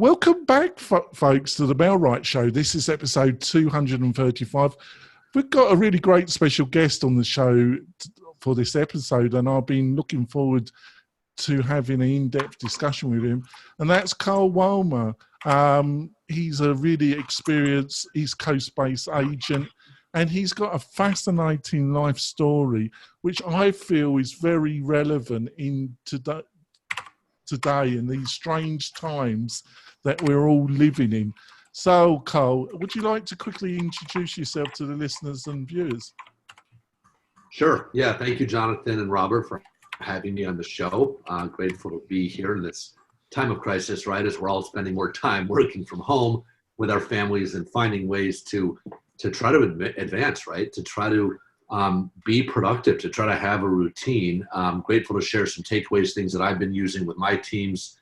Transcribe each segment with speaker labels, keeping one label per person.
Speaker 1: Welcome back, folks, to the Mel Wright Show. This is episode 235. We've got a really great special guest on the show for this episode, and I've been looking forward to having an in-depth discussion with him, and that's Keir Weimer. He's a really experienced East Coast-based agent, and he's got a fascinating life story, which I feel is very relevant in today in these strange times that we're all living in. So, Keir, would you like to quickly introduce yourself to the listeners and viewers?
Speaker 2: Sure. Yeah. Thank you, Jonathan and Robert, for having me on the show. Grateful to be here in this time of crisis, right, as we're all spending more time working from home with our families and finding ways to try to advance, right, to try to be productive, to try to have a routine. I'm grateful to share some takeaways, things that I've been using with my teams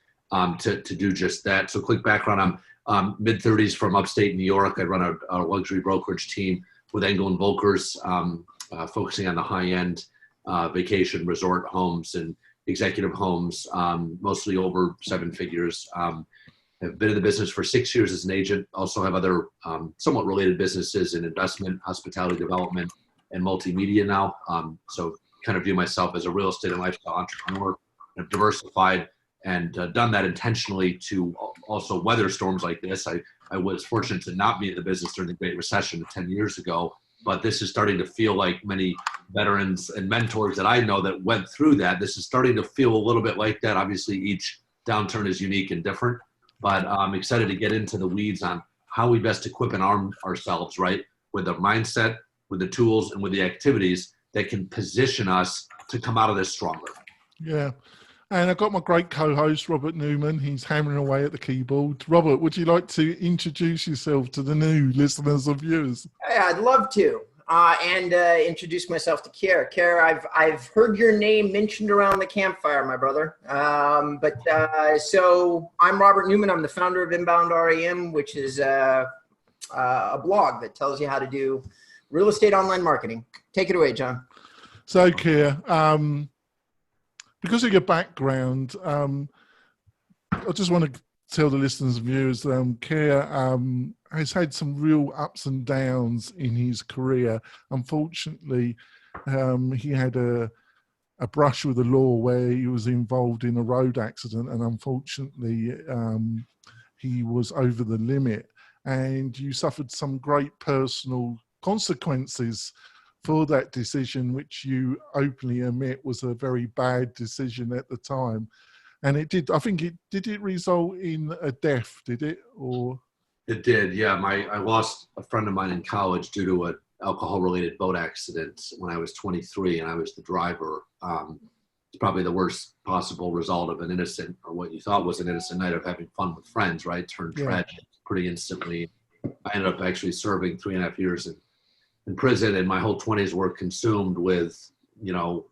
Speaker 2: to do just that. So quick background, I'm mid-30s from upstate New York. I run a luxury brokerage team with Engel and Volkers, focusing on the high-end vacation resort homes and executive homes, mostly over 7 figures. I've been in the business for 6 years as an agent. Also have other somewhat related businesses in investment, hospitality development, and multimedia now. So kind of view myself as a real estate and lifestyle entrepreneur. I've diversified and done that intentionally to also weather storms like this. I was fortunate to not be in the business during the Great Recession 10 years ago, but this is starting to feel like many veterans and mentors that I know that went through that. This is starting to feel a little bit like that. Obviously, each downturn is unique and different, but I'm excited to get into the weeds on how we best equip and arm ourselves, right, with the mindset, with the tools, and with the activities that can position us to come out of this stronger.
Speaker 1: Yeah. And I've got my great co-host, Robert Newman. He's hammering away at the keyboard. Robert, would you like to introduce yourself to the new listeners and viewers?
Speaker 3: Hey, I'd love to. And introduce myself to Keir. Keir, I've heard your name mentioned around the campfire, my brother. So I'm Robert Newman. I'm the founder of Inbound REM, which is a blog that tells you how to do real estate online marketing. Take it away, John.
Speaker 1: So, Keir, because of your background, I just want to tell the listeners and viewers, Keir has had some real ups and downs in his career. Unfortunately, he had a brush with the law where he was involved in a road accident, and unfortunately, he was over the limit, and you suffered some great personal consequences for that decision, which you openly admit was a very bad decision at the time. And it did, I think did it result in a death, did it? Or
Speaker 2: It did, yeah. I lost a friend of mine in college due to an alcohol-related boat accident when I was 23, and I was the driver. It's probably the worst possible result of an innocent, or what you thought was an innocent night of having fun with friends, right? Turned tragic pretty instantly. I ended up actually serving 3.5 years in prison, and my whole 20s were consumed with,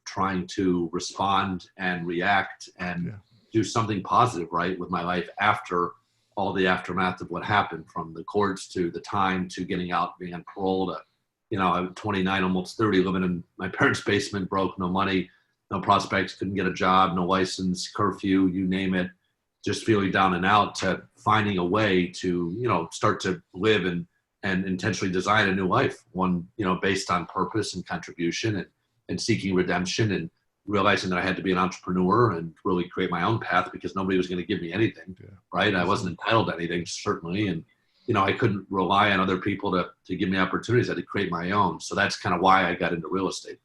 Speaker 2: trying to respond and react and do something positive, right, with my life after all the aftermath of what happened, from the courts to the time to getting out, being on parole to, I was 29, almost 30, living in my parents' basement, broke, no money, no prospects, couldn't get a job, no license, curfew, you name it, just feeling down and out, to finding a way to, start to live and intentionally design a new life, one, based on purpose and contribution and seeking redemption, and realizing that I had to be an entrepreneur and really create my own path, because nobody was going to give me anything, right? I wasn't entitled to anything, certainly. And, I couldn't rely on other people to give me opportunities. I had to create my own. So that's kind of why I got into real estate.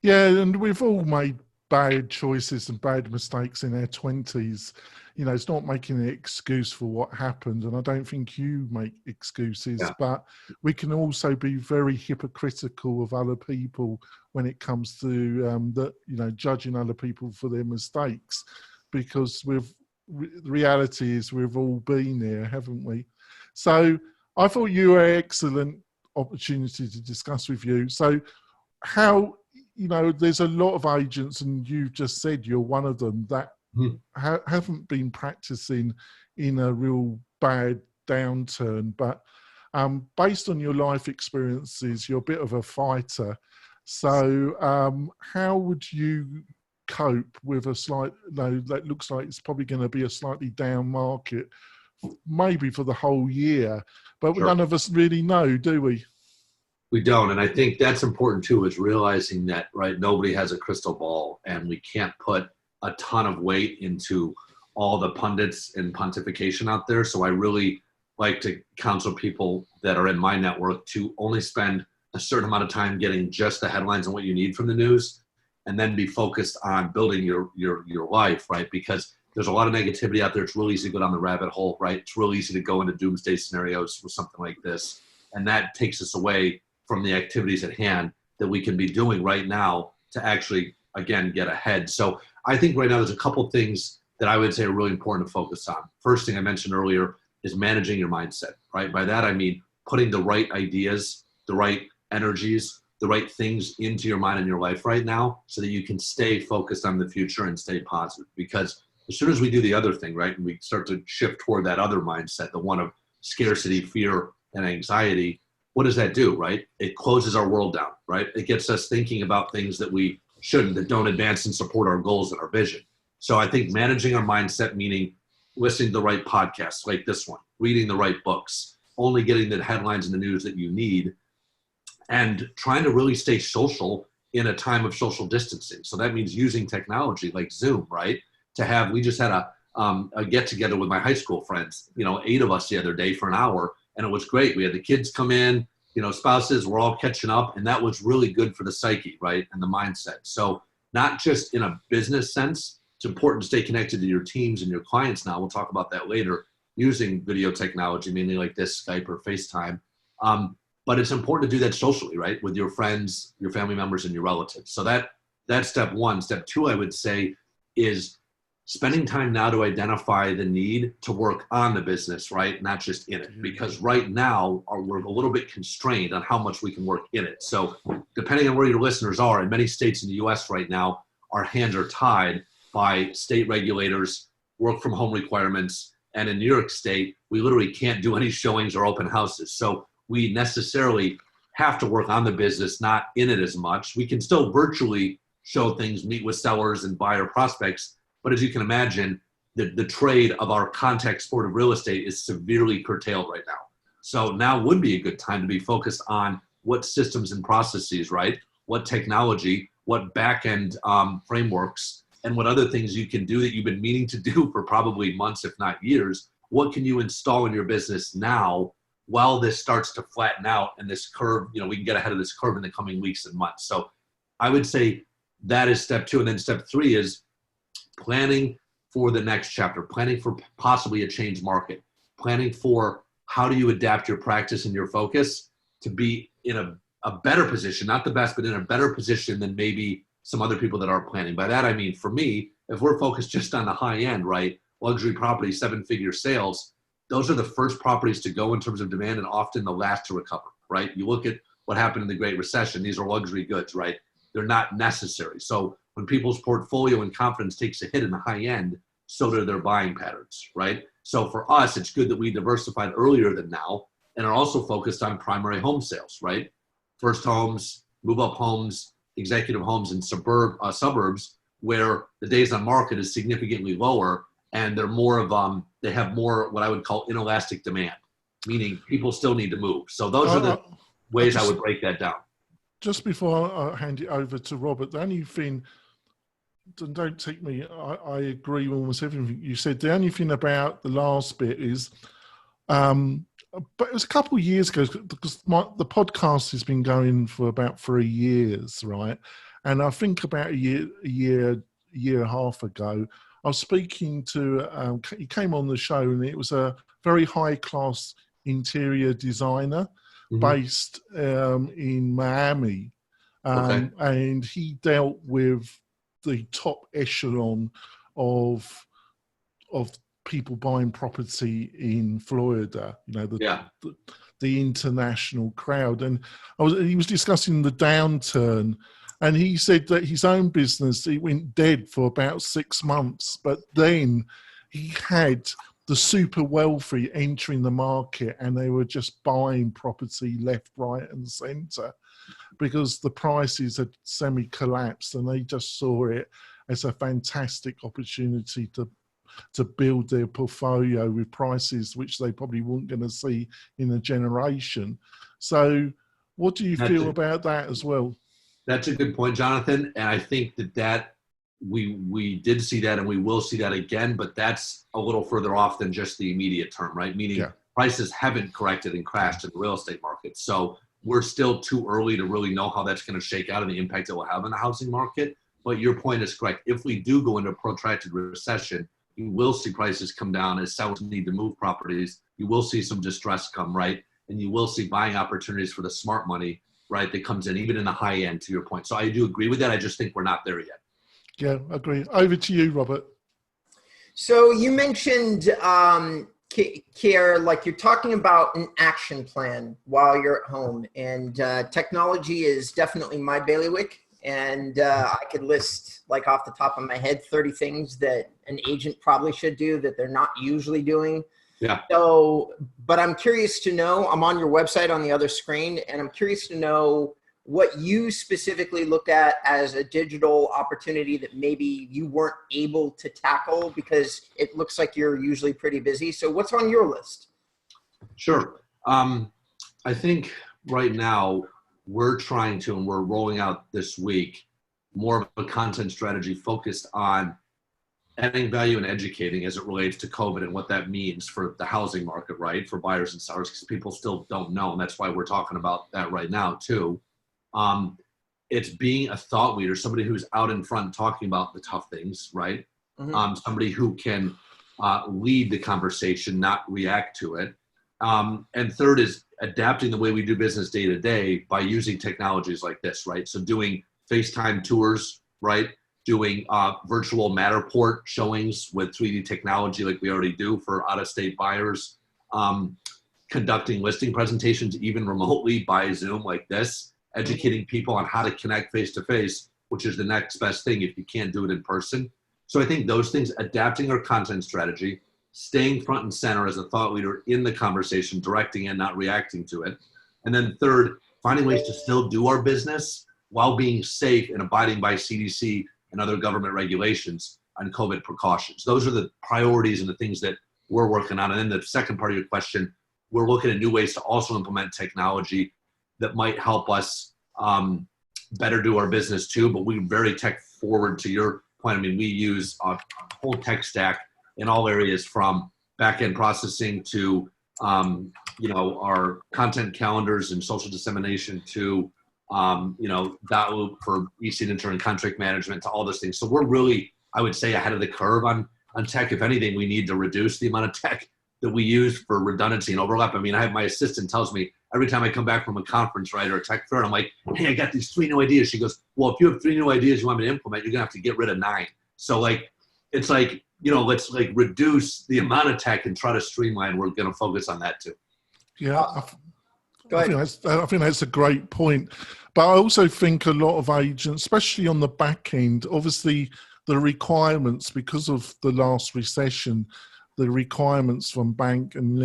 Speaker 1: Yeah, and we've all made bad choices and bad mistakes in our 20s. It's not making an excuse for what happened, and I don't think you make excuses, but we can also be very hypocritical of other people when it comes to judging other people for their mistakes, because the reality is we've all been there, haven't we? So I thought you were an excellent opportunity to discuss with you. So how, there's a lot of agents, and you've just said you're one of them, that haven't been practicing in a real bad downturn, but based on your life experiences, you're a bit of a fighter. So how would you cope with that looks like it's probably going to be a slightly down market maybe for the whole year, but
Speaker 2: Sure.
Speaker 1: none of us really know, do we?
Speaker 2: We don't. And I think that's important too, is realizing that, right, nobody has a crystal ball, and we can't put a ton of weight into all the pundits and pontification out there. So I really like to counsel people that are in my network to only spend a certain amount of time getting just the headlines and what you need from the news, and then be focused on building your life, right? Because there's a lot of negativity out there. It's really easy to go down the rabbit hole, right? It's really easy to go into doomsday scenarios with something like this. And that takes us away from the activities at hand that we can be doing right now to actually, again, get ahead. So I think right now there's a couple things that I would say are really important to focus on. First thing I mentioned earlier is managing your mindset, right? By that, I mean putting the right ideas, the right energies, the right things into your mind and your life right now so that you can stay focused on the future and stay positive. Because as soon as we do the other thing, right, and we start to shift toward that other mindset, the one of scarcity, fear, and anxiety, what does that do, right? It closes our world down, right? It gets us thinking about things that we shouldn't, that don't advance and support our goals and our vision. So I think managing our mindset, meaning listening to the right podcasts like this one, reading the right books, only getting the headlines and the news that you need, and trying to really stay social in a time of social distancing. So that means using technology like Zoom, right? We just had a get together with my high school friends, 8 of us the other day for an hour. And it was great. We had the kids come in, spouses, we're all catching up. And that was really good for the psyche, right? And the mindset. So not just in a business sense, it's important to stay connected to your teams and your clients now. We'll talk about that later, using video technology, mainly like this, Skype or FaceTime. But it's important to do that socially, right? With your friends, your family members, and your relatives. So that's step one. Step two, I would say, is spending time now to identify the need to work on the business, right? Not just in it. Because right now, we're a little bit constrained on how much we can work in it. So depending on where your listeners are, in many states in the US right now, our hands are tied by state regulators, work from home requirements. And in New York State, we literally can't do any showings or open houses. So we necessarily have to work on the business, not in it as much. We can still virtually show things, meet with sellers and buyer prospects. But as you can imagine, the trade of our contact sport of real estate is severely curtailed right now. So now would be a good time to be focused on what systems and processes, right? What technology, what back-end frameworks, and what other things you can do that you've been meaning to do for probably months, if not years. What can you install in your business now while this starts to flatten out and this curve, we can get ahead of this curve in the coming weeks and months. So I would say that is step two. And then step three is planning for the next chapter, planning for possibly a change market, planning for how do you adapt your practice and your focus to be in a better position, not the best, but in a better position than maybe some other people that are planning. By that, I mean, for me, if we're focused just on the high end, right, luxury property, 7-figure sales, those are the first properties to go in terms of demand and often the last to recover, right? You look at what happened in the Great Recession, these are luxury goods, right? They're not necessary. So when people's portfolio and confidence takes a hit in the high end, so do their buying patterns, right? So for us, it's good that we diversified earlier than now and are also focused on primary home sales, right? First homes, move-up homes, executive homes in suburbs where the days on market is significantly lower, and they're more of they have more what I would call inelastic demand, meaning people still need to move. So those are the ways I would break that down.
Speaker 1: Just before I hand it over to Robert, the only thing, don't take me, I agree with almost everything you said. The only thing about the last bit is, but it was a couple of years ago, because the podcast has been going for about 3 years, right? And I think about a year and a half ago, I was speaking to, he came on the show, and it was a very high-class interior designer based in Miami. And he dealt with the top echelon of people buying property in Florida, the international crowd. And he was discussing the downturn, and he said that his own business, it went dead for about 6 months, but then he had the super wealthy entering the market, and they were just buying property left, right, and center because the prices had semi-collapsed, and they just saw it as a fantastic opportunity to to build their portfolio with prices which they probably weren't going to see in a generation. So what do you feel about that as well?
Speaker 2: That's a good point, Jonathan. And I think that we did see that, and we will see that again, but that's a little further off than just the immediate term, right? Meaning prices haven't corrected and crashed in the real estate market. So we're still too early to really know how that's going to shake out and the impact it will have on the housing market. But your point is correct. If we do go into a protracted recession, you will see prices come down as sellers need to move properties. You will see some distress come, right? And you will see buying opportunities for the smart money, right, that comes in, even in the high end, to your point. So I do agree with that. I just think we're not there yet.
Speaker 1: Yeah, I agree. Over to you, Robert.
Speaker 3: So you mentioned, Keir, like you're talking about an action plan while you're at home, and technology is definitely my bailiwick. And I could list, like off the top of my head, 30 things that an agent probably should do that they're not usually doing.
Speaker 2: Yeah.
Speaker 3: So, but I'm curious to know, I'm on your website on the other screen, and I'm curious to know what you specifically looked at as a digital opportunity that maybe you weren't able to tackle because it looks like you're usually pretty busy. So what's on your list?
Speaker 2: Sure. I think right now we're trying to, and we're rolling out this week, more of a content strategy focused on adding value and educating as it relates to COVID and what that means for the housing market, right? For buyers and sellers, because people still don't know. And that's why we're talking about that right now too. It's being a thought leader, somebody who's out in front talking about the tough things, right? Mm-hmm. Somebody who can lead the conversation, not react to it. And third is adapting the way we do business day to day by using technologies like this, right? So doing FaceTime tours, right? Doing virtual Matterport showings with 3D technology like we already do for out-of-state buyers, conducting listing presentations even remotely by Zoom like this, educating people on how to connect face-to-face, which is the next best thing if you can't do it in person. So I think those things, adapting our content strategy, staying front and center as a thought leader in the conversation, directing and not reacting to it. And then third, finding ways to still do our business while being safe and abiding by CDC and other government regulations on COVID precautions. Those are the priorities and the things that we're working on. And then the second part of your question, we're looking at new ways to also implement technology that might help us better do our business too, but we're very tech forward to your point. I mean, we use a whole tech stack in all areas from back-end processing to, our content calendars and social dissemination to, that loop for e-signature and contract management to all those things. So we're really, I would say, ahead of the curve on tech. If anything, we need to reduce the amount of tech that we use for redundancy and overlap. I mean, I have my assistant tells me every time I come back from a conference, right, or a tech fair, and I'm like, hey, I got these 3 new ideas. She goes, well, if you have 3 new ideas you want me to implement, you're gonna have to get rid of 9. So like, it's like, let's like reduce the amount of tech and try to streamline. We're gonna focus on that too.
Speaker 1: Yeah, I think that's a great point. But I also think a lot of agents, especially on the back end, obviously the requirements, because of the last recession, the requirements from bank and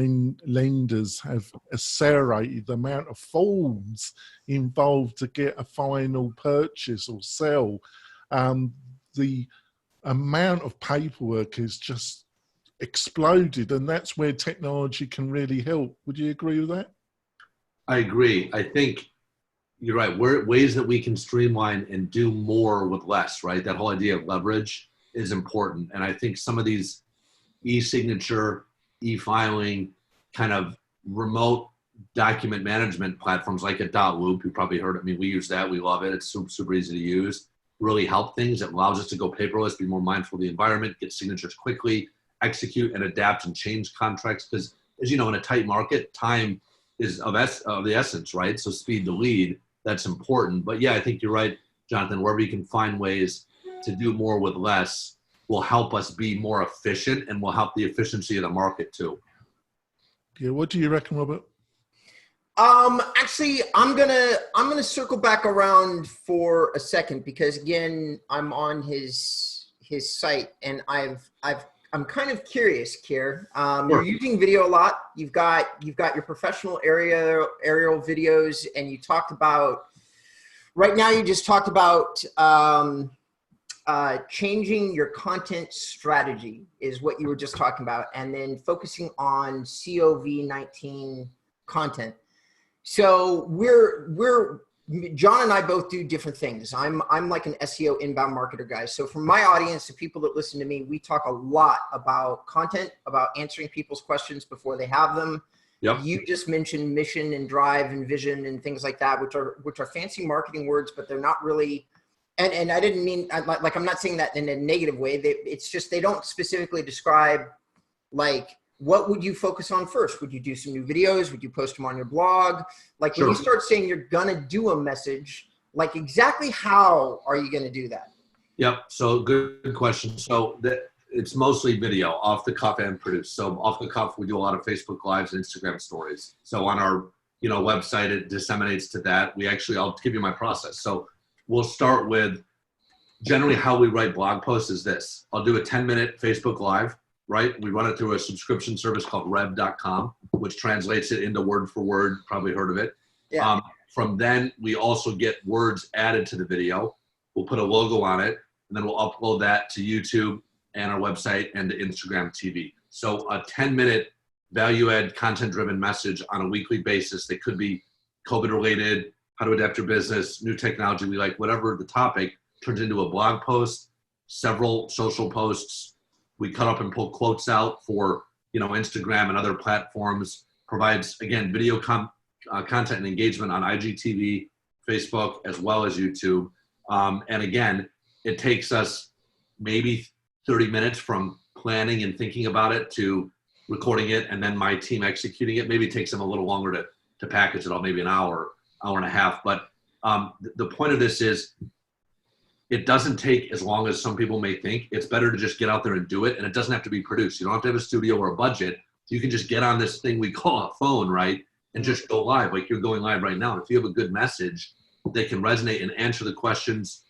Speaker 1: lenders have accelerated the amount of forms involved to get a final purchase or sell. The amount of paperwork has just exploded, and that's where technology can really help. Would you agree with that?
Speaker 2: I agree. I think you're right. Ways that we can streamline and do more with less, right? That whole idea of leverage is important. And I think some of these e-signature, e-filing, kind of remote document management platforms like a .loop, you probably heard it. I mean, we use that. We love it. It's super, super easy to use. Really help things. It allows us to go paperless, be more mindful of the environment, get signatures quickly, execute and adapt and change contracts. Because as you know, in a tight market, time is of the essence, right? So speed to lead, that's important. But yeah, I think you're right, Jonathan, wherever you can find ways to do more with less will help us be more efficient and will help the efficiency of the market too.
Speaker 1: Yeah, what do you reckon, Robert?
Speaker 3: Actually, I'm gonna circle back around for a second because again, I'm on his site and I'm kind of curious, Keir. You're using video a lot. You've got your professional aerial videos, and you talked about right now. You just talked about changing your content strategy is what you were just talking about, and then focusing on COVID-19 content. So John and I both do different things. I'm like an SEO inbound marketer guy. So for my audience, the people that listen to me, we talk a lot about content, about answering people's questions before they have them.
Speaker 2: Yep.
Speaker 3: You just mentioned mission and drive and vision and things like that, which are fancy marketing words, but they're not really. And I didn't mean, like, I'm not saying that in a negative way. It's just they don't specifically describe, like, what would you focus on first? Would you do some new videos? Would you post them on your blog? Like, when you start saying you're going to do a message, like, exactly how are you going to do that?
Speaker 2: Yep. So good question. So it's mostly video, off the cuff and produced. So off the cuff, we do a lot of Facebook Lives and Instagram stories. So on our, website, it disseminates to that. I'll give you my process. So we'll start with generally how we write blog posts is this. I'll do a 10-minute Facebook Live, right? We run it through a subscription service called rev.com, which translates it into word for word. Probably heard of it.
Speaker 3: Yeah.
Speaker 2: From then, we also get words added to the video. We'll put a logo on it, and then we'll upload that to YouTube and our website and to Instagram TV. So a 10-minute value-add, content-driven message on a weekly basis that could be COVID-related, how to adapt your business, new technology we like, whatever the topic, turns into a blog post, several social posts. We cut up and pull quotes out for, Instagram and other platforms, provides, again, video content and engagement on IGTV, Facebook, as well as YouTube. And again, it takes us maybe 30 minutes from planning and thinking about it to recording it, and then my team executing it. Maybe it takes them a little longer to package it all, maybe an hour and a half. But the point of this is it doesn't take as long as some people may think. It's better to just get out there and do it. And it doesn't have to be produced. You don't have to have a studio or a budget. You can just get on this thing we call a phone, right? And just go live like you're going live right now. And if you have a good message that can resonate and answer the questions,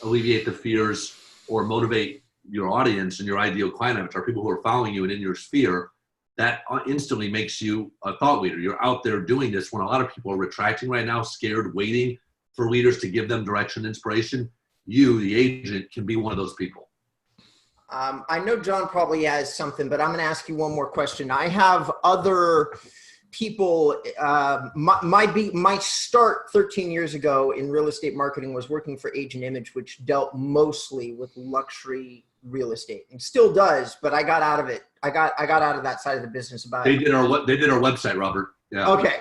Speaker 2: alleviate the fears, or motivate your audience and your ideal client avatar, people who are following you and in your sphere, that instantly makes you a thought leader. You're out there doing this when a lot of people are retracting right now, scared, waiting for leaders to give them direction, inspiration. You, the agent, can be one of those people.
Speaker 3: I know John probably has something, but I'm going to ask you one more question. I have other people. My start 13 years ago in real estate marketing was working for Agent Image, which dealt mostly with luxury real estate, and still does. But I got out of it. I got out of that side of the business about.
Speaker 2: They did our website, Robert. Yeah.
Speaker 3: Okay.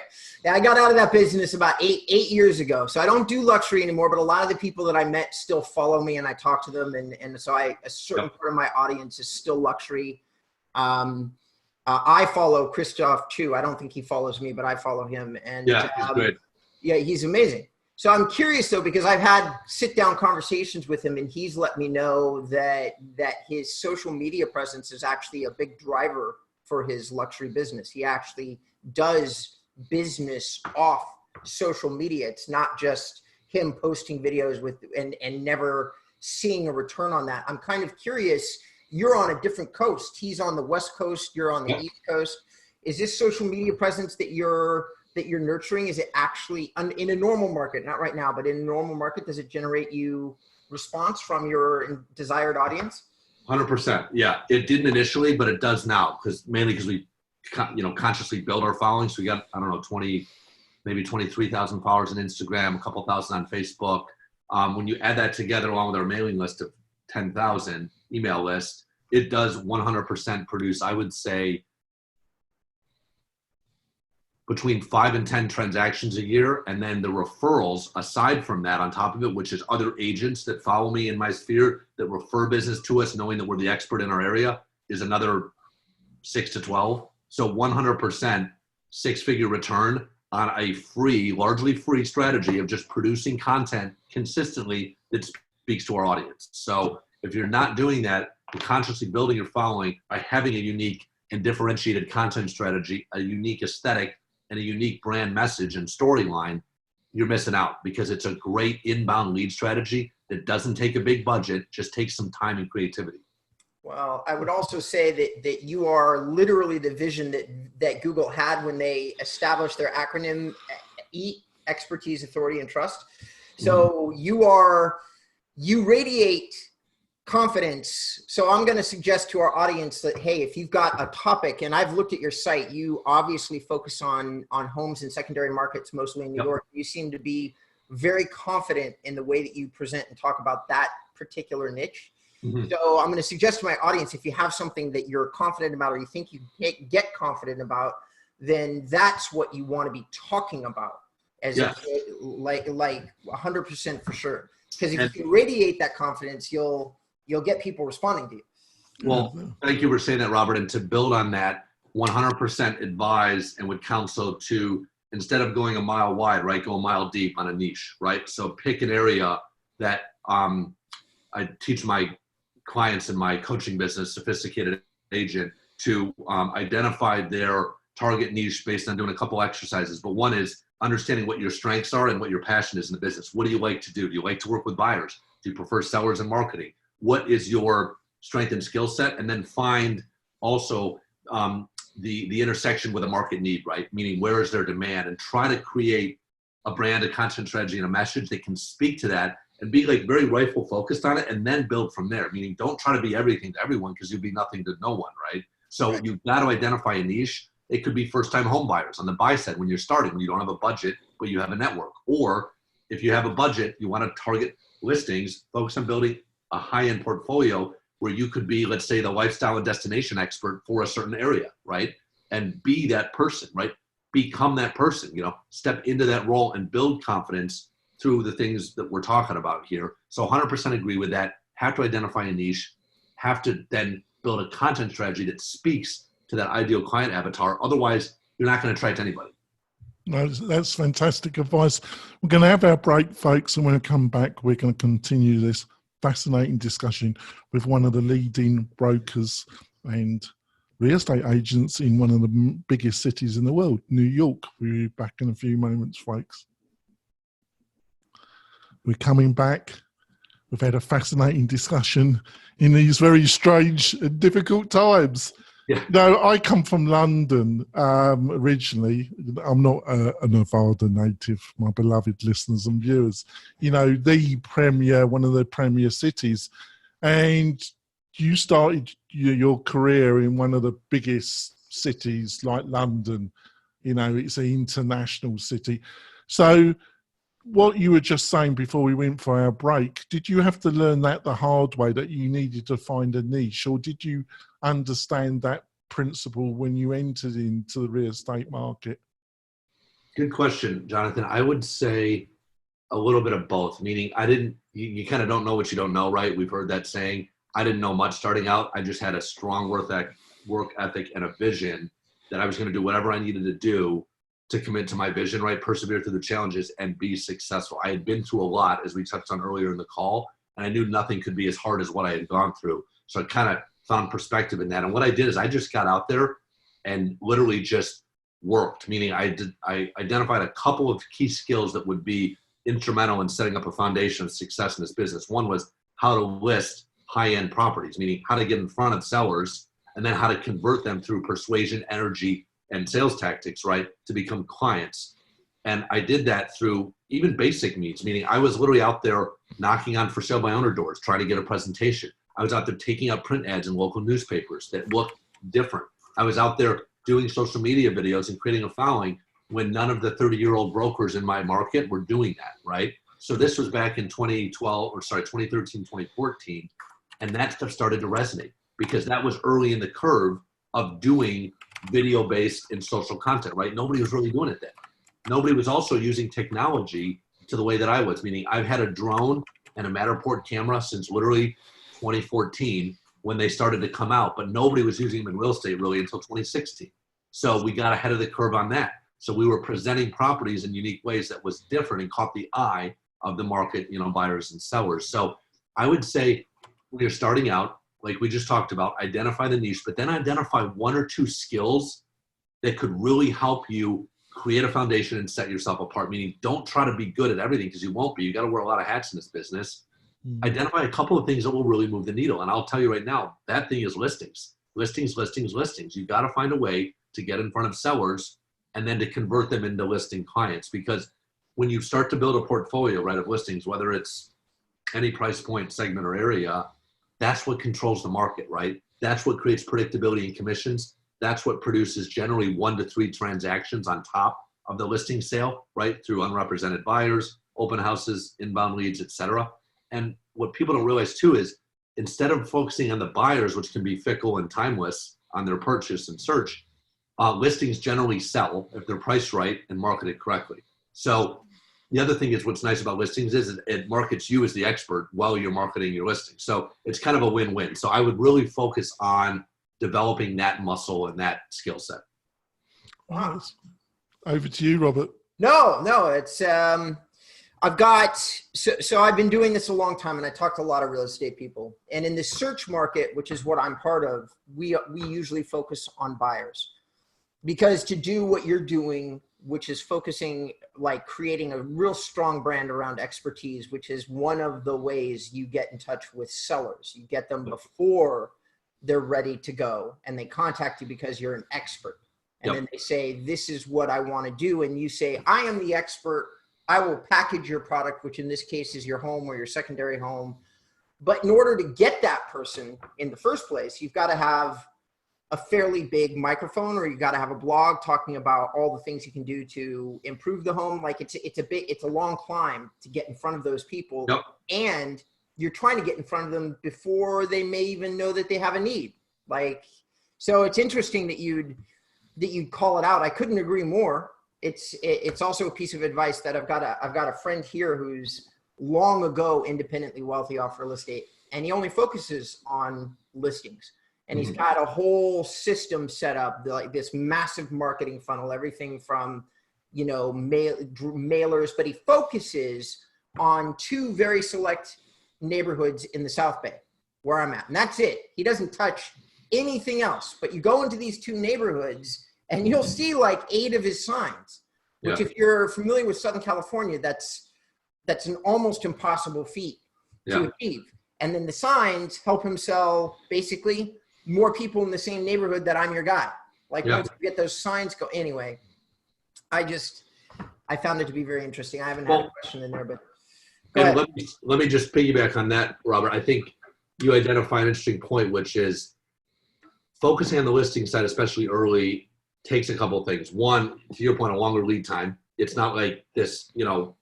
Speaker 3: Yeah, I got out of that business about eight years ago. So I don't do luxury anymore, but a lot of the people that I met still follow me and I talk to them. And so a certain part of my audience is still luxury. I follow Christoph too. I don't think he follows me, but I follow him. And
Speaker 2: yeah, he's good.
Speaker 3: Yeah, he's amazing. So I'm curious though, because I've had sit down conversations with him and he's let me know that his social media presence is actually a big driver for his luxury business. He actually does business off social media. It's not just him posting videos and never seeing a return on that. I'm kind of curious, you're on a different coast. He's on the West Coast, you're on the East Coast. Is this social media presence that you're nurturing, is it actually in a normal market, not right now, but in a normal market, does it generate you response from your desired audience?
Speaker 2: 100%. Yeah, it didn't initially, but it does now, mainly because we consciously build our following. So we got, I don't know, 23,000 followers on Instagram, a couple thousand on Facebook. When you add that together along with our mailing list of 10,000 email list, it does 100% produce, I would say, between 5 and 10 transactions a year. And then the referrals, aside from that, on top of it, which is other agents that follow me in my sphere that refer business to us, knowing that we're the expert in our area, is another 6 to 12. So 100% six-figure return on a largely free strategy of just producing content consistently that speaks to our audience. So if you're not doing that, you're consciously building your following by having a unique and differentiated content strategy, a unique aesthetic, and a unique brand message and storyline, you're missing out, because it's a great inbound lead strategy that doesn't take a big budget, just takes some time and creativity.
Speaker 3: Well, I would also say that you are literally the vision that Google had when they established their acronym E, expertise, authority, and trust. So you radiate confidence. So I'm going to suggest to our audience that, hey, if you've got a topic, and I've looked at your site, you obviously focus on homes in secondary markets, mostly in New York. You seem to be very confident in the way that you present and talk about that particular niche. So I'm going to suggest to my audience, if you have something that you're confident about, or you think you get confident about, then that's what you want to be talking about, as like 100% for sure. Because if you radiate that confidence, you'll get people responding to you.
Speaker 2: Well, thank you for saying that, Robert. And to build on that, 100% advise and would counsel to, instead of going a mile wide, right, go a mile deep on a niche, right? So pick an area that I teach my clients in my coaching business, sophisticated agent, to identify their target niche based on doing a couple exercises. But one is understanding what your strengths are and what your passion is in the business. What do you like to do? Do you like to work with buyers? Do you prefer sellers and marketing? What is your strength and skill set? And then find also the intersection with a market need, right? Meaning, where is their demand? And try to create a brand, a content strategy, and a message that can speak to that, and be like very rifle focused on it, and then build from there. Meaning, don't try to be everything to everyone, because you'll be nothing to no one, right? So you've got to identify a niche. It could be first-time home buyers on the buy side when you're starting, when you don't have a budget, but you have a network. Or if you have a budget, you want to target listings, focus on building a high-end portfolio where you could be, let's say, the lifestyle and destination expert for a certain area, right? And be that person, right? Become that person, step into that role and build confidence through the things that we're talking about here. So 100% agree with that. Have to identify a niche, have to then build a content strategy that speaks to that ideal client avatar. Otherwise, you're not going to try it to anybody.
Speaker 1: No, that's fantastic advice. We're going to have our break, folks, and when we come back, we're going to continue this fascinating discussion with one of the leading brokers and real estate agents in one of the biggest cities in the world, New York. We'll be back in a few moments, folks. We're coming back. We've had a fascinating discussion in these very strange and difficult times.
Speaker 2: Yeah.
Speaker 1: No, I come from London originally. I'm not a Nevada native, my beloved listeners and viewers. One of the premier cities. And you started your career in one of the biggest cities like London. It's an international city. So what you were just saying before we went for our break, did you have to learn that the hard way, that you needed to find a niche, or did you understand that principle when you entered into the real estate market?
Speaker 2: Good question, Jonathan. I would say a little bit of both, meaning you kind of don't know what you don't know, right? We've heard that saying. I didn't know much starting out. I just had a strong work ethic and a vision that I was going to do whatever I needed to do to commit to my vision, right? Persevere through the challenges and be successful. I had been through a lot, as we touched on earlier in the call, and I knew nothing could be as hard as what I had gone through. So I kind of found perspective in that. And what I did is I just got out there and literally just worked, meaning I identified a couple of key skills that would be instrumental in setting up a foundation of success in this business. One was how to list high-end properties, meaning how to get in front of sellers, and then how to convert them through persuasion, energy, and sales tactics, right, to become clients. And I did that through even basic means, meaning I was literally out there knocking on for sale by owner doors, trying to get a presentation. I was out there taking out print ads in local newspapers that looked different. I was out there doing social media videos and creating a following when none of the 30-year-old brokers in my market were doing that, right? So this was back in 2013, 2014. And that stuff started to resonate because that was early in the curve of doing video-based and social content, right? Nobody was really doing it then. Nobody was also using technology to the way that I was, meaning I've had a drone and a Matterport camera since literally 2014 when they started to come out, but nobody was using them in real estate really until 2016. So we got ahead of the curve on that. So we were presenting properties in unique ways that was different and caught the eye of the market, buyers and sellers. So I would say when you're starting out, like we just talked about, identify the niche, but then identify one or two skills that could really help you create a foundation and set yourself apart. Meaning don't try to be good at everything because you won't be. You got to wear a lot of hats in this business. Identify a couple of things that will really move the needle. And I'll tell you right now, that thing is listings. Listings. You got to find a way to get in front of sellers and then to convert them into listing clients. Because when you start to build a portfolio, right, of listings, whether it's any price point, segment, or area, that's what controls the market, right? That's what creates predictability in commissions. That's what produces generally 1 to 3 transactions on top of the listing sale, right? Through unrepresented buyers, open houses, inbound leads, et cetera. And what people don't realize too is instead of focusing on the buyers, which can be fickle and timeless on their purchase and search, listings generally sell if they're priced right and marketed correctly. So the other thing is what's nice about listings is it markets you as the expert while you're marketing your listing. So it's kind of a win-win. So I would really focus on developing that muscle and that skill set.
Speaker 1: Wow. Over to you, Robert.
Speaker 3: No, it's, I've been doing this a long time and I talk to a lot of real estate people. And in the search market, which is what I'm part of, we usually focus on buyers. Because to do what you're doing, which is focusing, like creating a real strong brand around expertise, which is one of the ways you get in touch with sellers. You get them before they're ready to go and they contact you because you're an expert. And then they say, this is what I want to do. And you say, I am the expert. I will package your product, which in this case is your home or your secondary home. But in order to get that person in the first place, you've got to have a fairly big microphone, or you got to have a blog talking about all the things you can do to improve the home. Like it's a long climb to get in front of those people.
Speaker 2: Yep.
Speaker 3: And you're trying to get in front of them before they may even know that they have a need. Like, so it's interesting that you'd call it out. I couldn't agree more. It's also a piece of advice that I've got a friend here who's long ago independently wealthy off real estate, and he only focuses on listings. And he's got a whole system set up, like this massive marketing funnel, everything from, mailers, but he focuses on 2 very select neighborhoods in the South Bay where I'm at. And that's it. He doesn't touch anything else, but you go into these 2 neighborhoods and you'll see like 8 of his signs, which if you're familiar with Southern California, that's an almost impossible feat to achieve. And then the signs help him sell basically more people in the same neighborhood that I'm your guy. Like once you get those signs go, anyway, I found it to be very interesting. I haven't had a question in there, but go ahead.
Speaker 2: Let me just piggyback on that, Robert. I think you identify an interesting point, which is focusing on the listing side, especially early, takes a couple of things. One, to your point, a longer lead time. It's not like this, you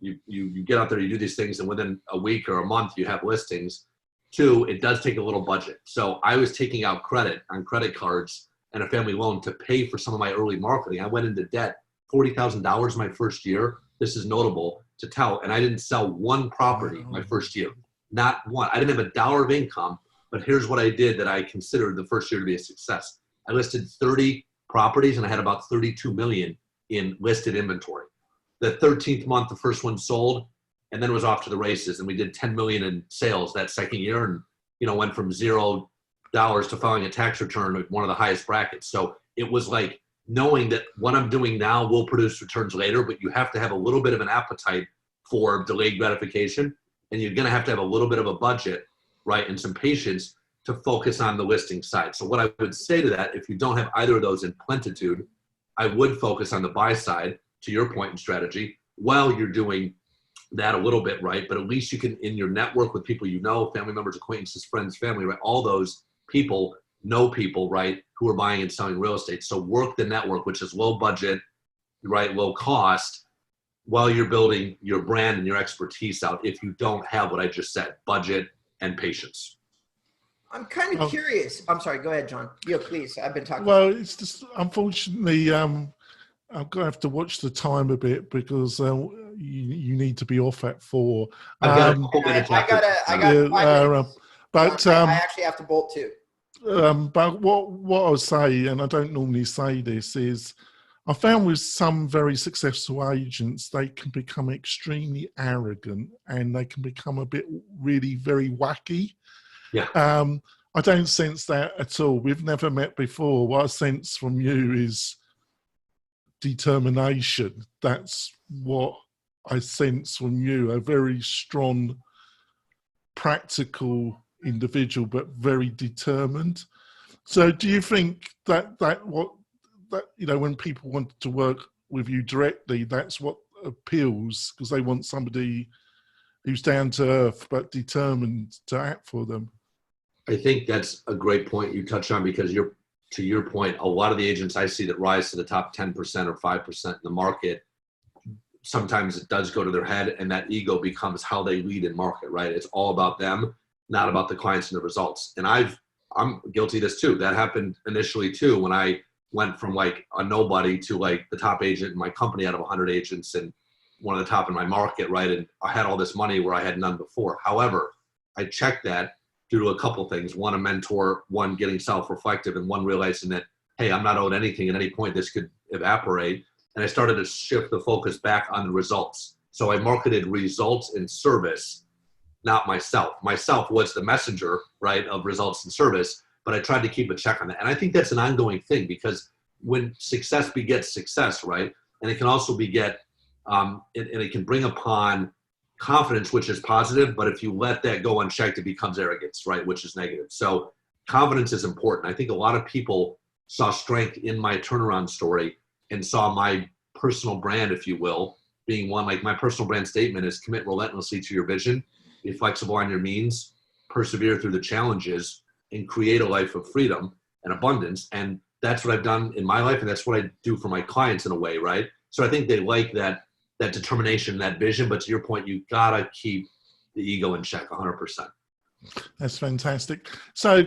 Speaker 2: get out there, you do these things, and within a week or a month, you have listings. 2, it does take a little budget. So I was taking out credit on credit cards and a family loan to pay for some of my early marketing. I went into debt, $40,000 my first year. This is notable to tell. And I didn't sell 1 property my first year, not one. I didn't have $1 of income, but here's what I did that I considered the first year to be a success. I listed 30 properties and I had about 32 million in listed inventory. The 13th month, the first one sold, and then it was off to the races. And we did 10 million in sales that second year, and went from $0 to filing a tax return at one of the highest brackets. So it was like knowing that what I'm doing now will produce returns later, but you have to have a little bit of an appetite for delayed gratification, and you're going to have a little bit of a budget, right, and some patience to focus on the listing side. So what I would say to that, if you don't have either of those in plentitude, I would focus on the buy side, to your point in strategy, while you're doing that a little bit, right? But at least you can, in your network with people family members, acquaintances, friends, family, right? All those people know people, right, who are buying and selling real estate. So work the network, which is low budget, right, low cost, while you're building your brand and your expertise out, if you don't have what I just said, budget and patience.
Speaker 3: I'm kind of curious. I'm sorry, go ahead, John. Yeah, please. I've been talking.
Speaker 1: Well, it's just, unfortunately, I'm going to have to watch the time a bit because you need to be off at 4.
Speaker 3: I got 5 minutes.
Speaker 1: But
Speaker 3: I actually have to bolt too.
Speaker 1: But what I'll say, and I don't normally say this, is I found with some very successful agents, they can become extremely arrogant and they can become a bit really very wacky.
Speaker 2: Yeah.
Speaker 1: I don't sense that at all. We've never met before. What I sense from you is determination. That's what I sense from you, a very strong, practical individual, but very determined. So do you think that when people want to work with you directly, that's what appeals, because they want somebody who's down to earth but determined to act for them?
Speaker 2: I think that's a great point you touched on, because to your point, a lot of the agents I see that rise to the top 10% or 5% in the market, sometimes it does go to their head, and that ego becomes how they lead in market, right? It's all about them, not about the clients and the results. And I'm guilty of this too. That happened initially too, when I went from like a nobody to like the top agent in my company out of 100 agents and one of the top in my market, right? And I had all this money where I had none before. However, I checked that due to a couple things. One, a mentor, one, getting self-reflective, and one, realizing that, hey, I'm not owed anything. At any point, this could evaporate. And I started to shift the focus back on the results. So I marketed results and service, not myself. Myself was the messenger, right, of results and service, but I tried to keep a check on that. And I think that's an ongoing thing, because when success begets success, right, and it can also beget, and it can bring upon confidence, which is positive, but if you let that go unchecked, it becomes arrogance, right, which is negative. So confidence is important. I think a lot of people saw strength in my turnaround story and saw my personal brand, if you will, being one. Like, my personal brand statement is commit relentlessly to your vision, be flexible on your means, persevere through the challenges, and create a life of freedom and abundance. And that's what I've done in my life, and that's what I do for my clients in a way, right? So I think they like that determination, that vision. But to your point, you gotta keep the ego in check 100%.
Speaker 1: That's fantastic. So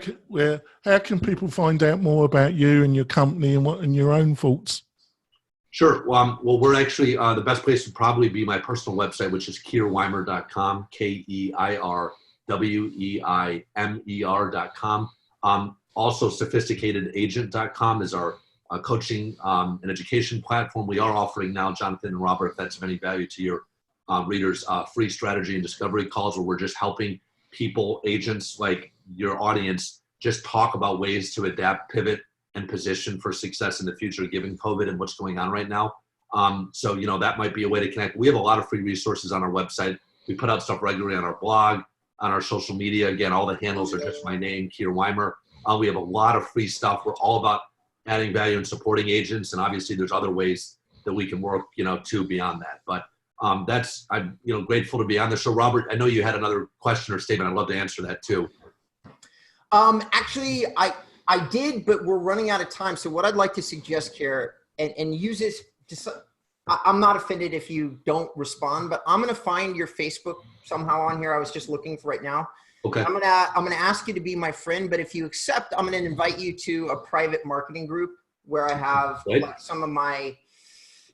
Speaker 1: how can people find out more about you and your company and your own thoughts?
Speaker 2: Sure. Well, we're actually, the best place would probably be my personal website, which is keirweimer.com, KEIRWEIMER.com. Also, sophisticatedagent.com is our coaching and education platform. We are offering now, Jonathan and Robert, if that's of any value to your readers, free strategy and discovery calls, where we're just helping people, agents like your audience, just talk about ways to adapt, pivot, and position for success in the future, given COVID and what's going on right now. So, that might be a way to connect. We have a lot of free resources on our website. We put out stuff regularly on our blog, on our social media. Again, all the handles are just my name, Keir Weimer. We have a lot of free stuff. We're all about adding value and supporting agents. And obviously there's other ways that we can work, too, beyond that. But I'm, grateful to be on the show. Robert, I know you had another question or statement. I'd love to answer that too.
Speaker 3: Actually, I did, but we're running out of time. So what I'd like to suggest here, and use this, I'm not offended if you don't respond, but I'm going to find your Facebook somehow on here. I was just looking for right now.
Speaker 2: Okay.
Speaker 3: I'm gonna ask you to be my friend, but if you accept, I'm gonna invite you to a private marketing group where I have like some of my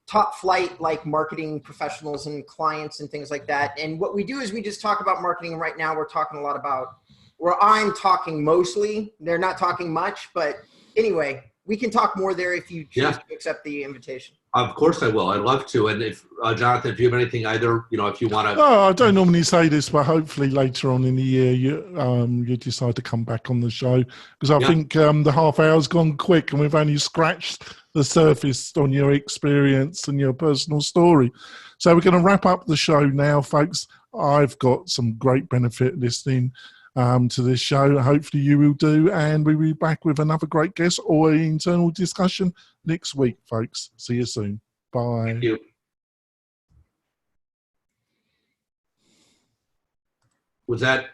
Speaker 3: top flight marketing professionals and clients and things like that. And what we do is we just talk about marketing. Right now we're talking a lot about, where I'm talking mostly, they're not talking much, but anyway, we can talk more there if you choose to accept the invitation.
Speaker 2: Of course I will. I'd love to. And if, Jonathan, if you have anything either, if you want to.
Speaker 1: Oh, I don't normally say this, but hopefully later on in the year, you decide to come back on the show, because I think the half hour's gone quick and we've only scratched the surface on your experience and your personal story. So we're going to wrap up the show now, folks. I've got some great benefit listening to this show. Hopefully you will do, and we'll be back with another great guest or an internal discussion next week, folks. See you soon. Bye.
Speaker 2: Thank you. Was that